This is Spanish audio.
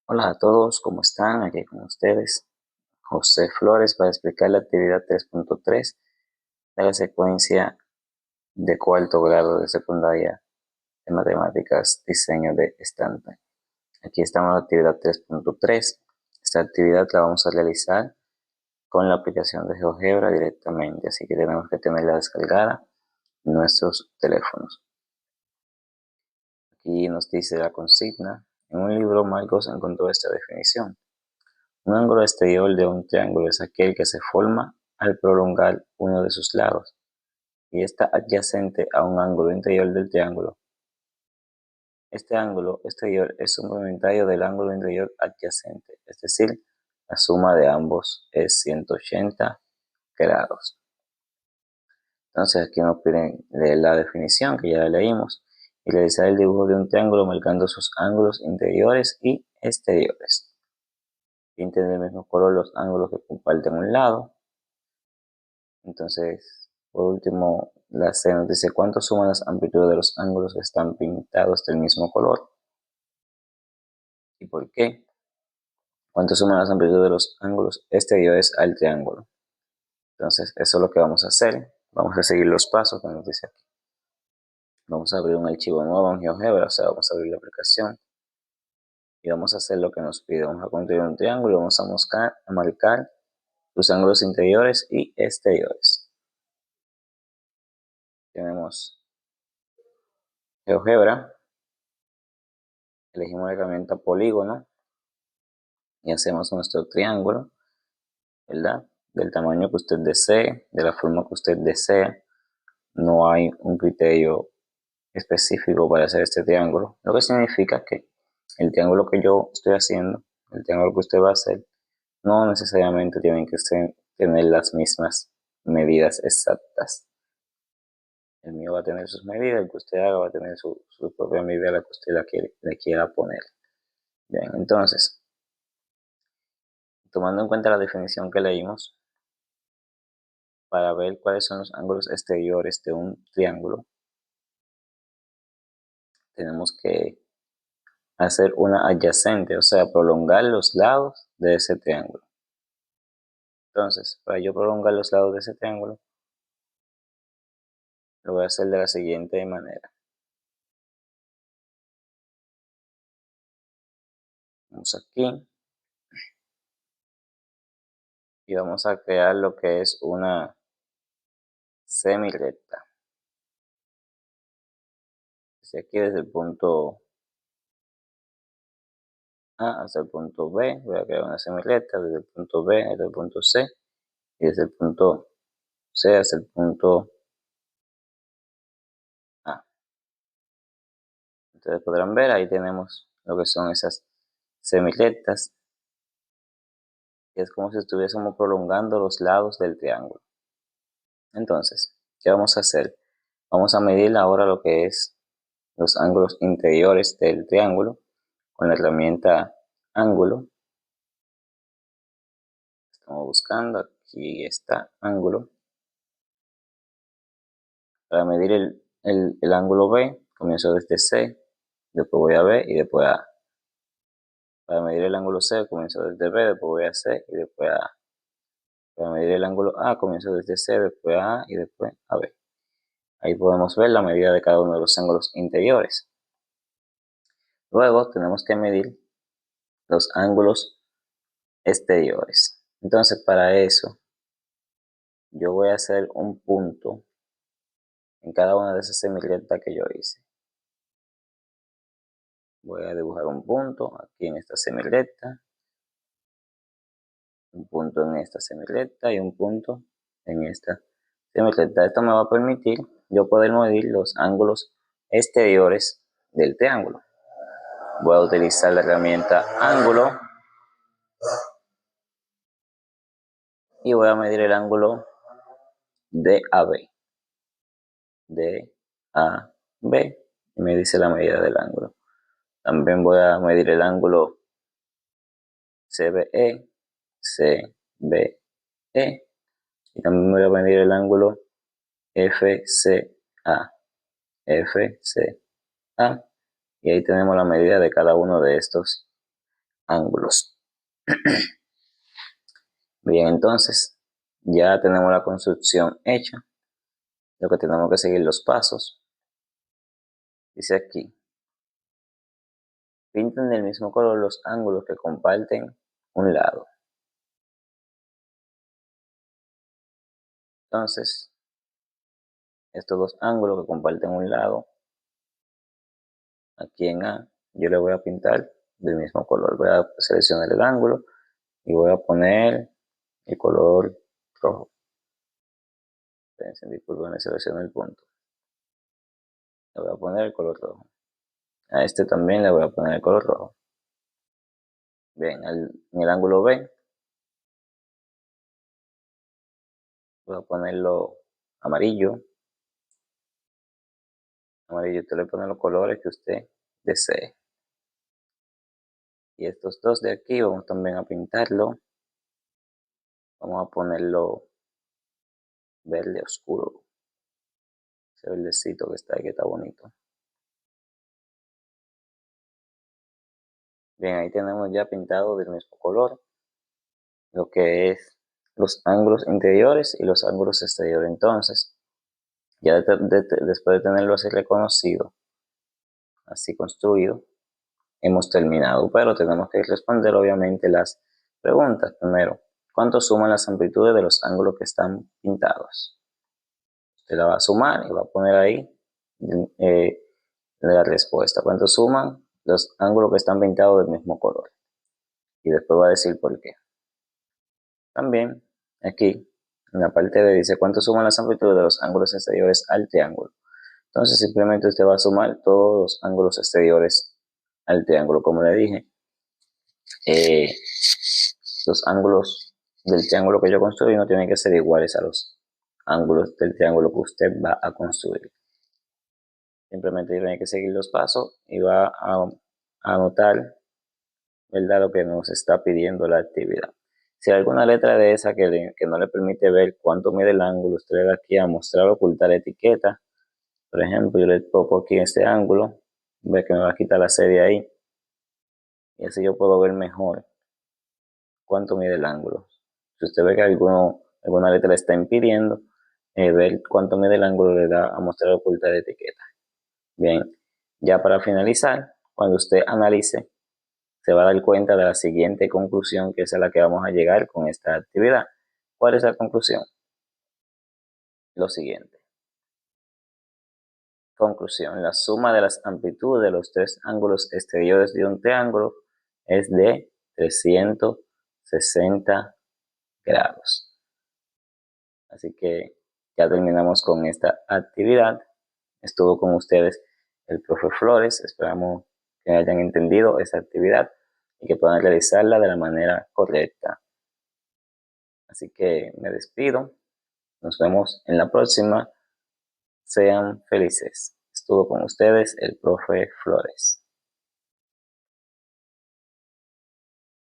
Hola a todos, ¿cómo están? Aquí con ustedes, José Flores, para explicar la actividad 3.3 de la secuencia de cuarto grado de secundaria de matemáticas, diseño de estante. Aquí estamos en la actividad 3.3. Esta actividad la vamos a realizar con la aplicación de GeoGebra directamente, así que tenemos que tenerla descargada en nuestros teléfonos. Aquí nos dice la consigna: en un libro Marcos encontró esta definición. Un ángulo exterior de un triángulo es aquel que se forma al prolongar uno de sus lados y está adyacente a un ángulo interior del triángulo. Este ángulo exterior es complementario del ángulo interior adyacente, es decir, la suma de ambos es 180 grados. Entonces aquí nos piden leer la definición, que ya la leímos, y realizar el dibujo de un triángulo marcando sus ángulos interiores y exteriores. Pinten del mismo color los ángulos que comparten un lado. Entonces, por último, la C nos dice cuánto suman las amplitudes de los ángulos que están pintados del mismo color y por qué. Cuánto suman las amplitudes de los ángulos exteriores al triángulo. Entonces, eso es lo que vamos a hacer. Vamos a seguir los pasos que nos dice aquí. Vamos a abrir un archivo nuevo en GeoGebra, o sea, vamos a abrir la aplicación y vamos a hacer lo que nos pide. Vamos a construir un triángulo y vamos a marcar los ángulos interiores y exteriores. Tenemos GeoGebra, elegimos la herramienta polígono y hacemos nuestro triángulo, ¿verdad? Del tamaño que usted desee, de la forma que usted desea. No hay un criterio específico para hacer este triángulo, lo que significa que el triángulo que yo estoy haciendo, el triángulo que usted va a hacer, no necesariamente tienen que tener las mismas medidas exactas. El mío va a tener sus medidas, el que usted haga va a tener su propia medida, la que usted le quiera poner. Bien, entonces, tomando en cuenta la definición que leímos, para ver cuáles son los ángulos exteriores de un triángulo, tenemos que hacer una adyacente, o sea, prolongar los lados de ese triángulo. Entonces, para yo prolongar los lados de ese triángulo, lo voy a hacer de la siguiente manera. Vamos aquí y vamos a crear lo que es una semirecta. Desde aquí, desde el punto A hasta el punto B, voy a crear una semirecta desde el punto B hasta el punto C y desde el punto C hasta el punto A. Ustedes podrán ver, ahí tenemos lo que son esas semirectas, que es como si estuviésemos prolongando los lados del triángulo. Entonces, ¿qué vamos a hacer? Vamos a medir ahora lo que es los ángulos interiores del triángulo con la herramienta ángulo. Estamos buscando, aquí está ángulo. Para medir el ángulo B, comienzo desde C, después voy a B y después a A. Para medir el ángulo C, comienzo desde B, después voy a C y después a A. Para medir el ángulo A, comienzo desde C, después a A y después a B. Ahí podemos ver la medida de cada uno de los ángulos interiores. Luego tenemos que medir los ángulos exteriores. Entonces, para eso, yo voy a hacer un punto en cada una de esas semirectas que yo hice. Voy a dibujar un punto aquí en esta semirecta, un punto en esta semirecta y un punto en esta semirecta. Esto me va a permitir yo poder medir los ángulos exteriores del triángulo. Voy a utilizar la herramienta ángulo y voy a medir el ángulo DAB. DAB y me dice la medida del ángulo. También voy a medir el ángulo CBE, CBE y también voy a medir el ángulo FCA, FCA y ahí tenemos la medida de cada uno de estos ángulos. Bien, entonces ya tenemos la construcción hecha. Lo que tenemos que seguir los pasos. Dice aquí, pinten del mismo color los ángulos que comparten un lado. Entonces, estos dos ángulos que comparten un lado, aquí en A, yo le voy a pintar del mismo color. Voy a seleccionar el ángulo y voy a poner el color rojo. Disculpen, selecciono el punto. Le voy a poner el color rojo. A este también le voy a poner el color rojo. Bien, en el ángulo B voy a ponerlo amarillo. Amarillo, usted le pone los colores que usted desee. Y estos dos de aquí vamos también a pintarlo. Vamos a ponerlo verde oscuro. Ese verdecito que está ahí, que está bonito. Bien, ahí tenemos ya pintado del mismo color lo que es los ángulos interiores y los ángulos exteriores. Entonces, ya después de tenerlo así reconocido, así construido, hemos terminado, pero tenemos que responder obviamente las preguntas. Primero, ¿cuánto suman las amplitudes de los ángulos que están pintados? Usted la va a sumar y va a poner ahí la respuesta. ¿Cuánto suman los ángulos que están pintados del mismo color? Y después va a decir por qué. También aquí en la parte B dice cuánto suman las amplitudes de los ángulos exteriores al triángulo. Entonces simplemente usted va a sumar todos los ángulos exteriores al triángulo. Como le dije, los ángulos del triángulo que yo construí no tienen que ser iguales a los ángulos del triángulo que usted va a construir. Simplemente tiene que seguir los pasos y va a anotar, ¿verdad?, lo que nos está pidiendo la actividad. Si hay alguna letra de esa que no le permite ver cuánto mide el ángulo, usted le da aquí a mostrar o ocultar etiqueta. Por ejemplo, yo le toco aquí este ángulo, ve que me va a quitar la serie ahí. Y así yo puedo ver mejor cuánto mide el ángulo. Si usted ve que alguna letra le está impidiendo ver cuánto mide el ángulo, le da a mostrar o ocultar etiqueta. Bien, ya para finalizar, cuando usted analice, se va a dar cuenta de la siguiente conclusión, que es a la que vamos a llegar con esta actividad. ¿Cuál es la conclusión? Lo siguiente. Conclusión. La suma de las amplitudes de los tres ángulos exteriores de un triángulo es de 360 grados. Así que ya terminamos con esta actividad. Estuvo con ustedes el profe Flores. Esperamos que hayan entendido esa actividad y que puedan realizarla de la manera correcta. Así que me despido. Nos vemos en la próxima. Sean felices. Estuvo con ustedes el profe Flores.